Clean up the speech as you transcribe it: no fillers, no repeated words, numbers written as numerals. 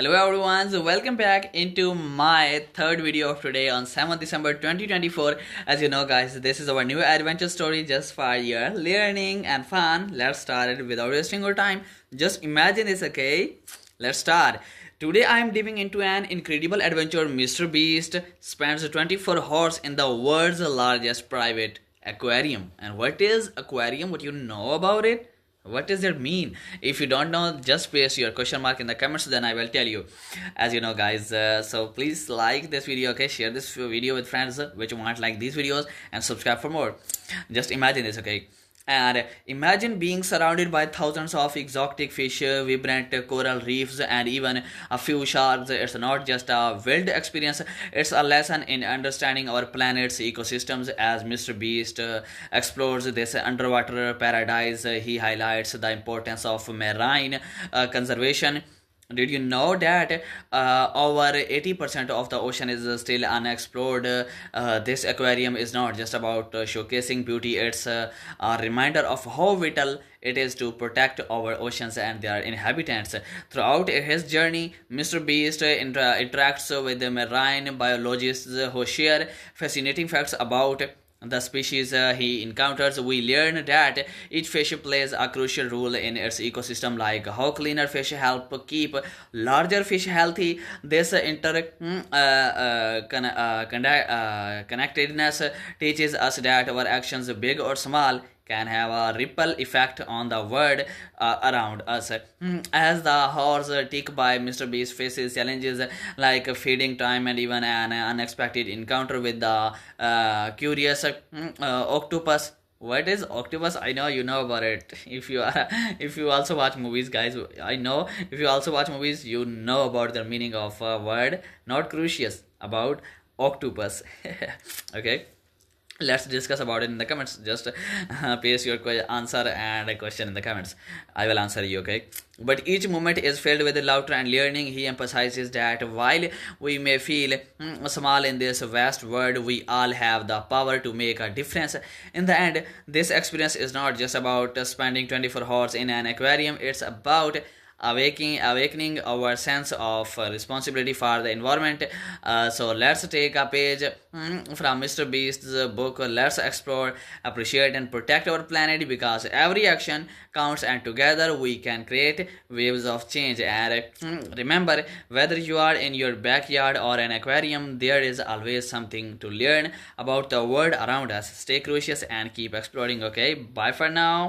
Hello everyone, so welcome back into my third video of today on 7th December 2024. As you know guys, this is our new adventure story just for your learning and fun. Let's start it without wasting our time. Just imagine this, okay? Let's start. Today I am diving into an incredible adventure. Mr. Beast spends 24 hours in the world's largest private aquarium. And what is aquarium? What you know about it? What does that mean? If you don't know, just place your question mark in the comments, then I will tell you. As you know guys, so please like this video, okay? Share this video with friends which want like these videos and subscribe for more. Just imagine this, okay? And imagine being surrounded by thousands of exotic fish, vibrant coral reefs, and even a few sharks. It's not just a wild experience, it's a lesson in understanding our planet's ecosystems. As Mr. Beast explores this underwater paradise, he highlights the importance of marine conservation. Did you know that over 80% of the ocean is still unexplored? This aquarium is not just about showcasing beauty, it's a reminder of how vital it is to protect our oceans and their inhabitants. Throughout his journey, Mr. Beast interacts with the marine biologists who share fascinating facts about the species he encounters. We learn that each fish plays a crucial role in its ecosystem, like how cleaner fish help keep larger fish healthy. This connectedness teaches us that our actions, big or small, can have a ripple effect on the world around us. As the horse tick by, Mr. Beast faces challenges like feeding time and even an unexpected encounter with the curious octopus. What is octopus? I know you know about it. If you also watch movies, guys, I know if you also watch movies, you know about the meaning of a word, not crucius, about octopus. Okay, let's discuss about it in the comments. Just paste your answer and a question in the comments. I will answer you, okay? But each moment is filled with laughter and learning. He emphasizes that while we may feel small in this vast world, we all have the power to make a difference. In the end, this experience is not just about spending 24 hours in an aquarium. It's about awakening our sense of responsibility for the environment. So let's take a page from Mr. Beast's book. Let's explore, appreciate, and protect our planet, because every action counts, and together we can create waves of change. And remember, whether you are in your backyard or an aquarium, there is always something to learn about the world around us. Stay curious and keep exploring, okay? Bye for now.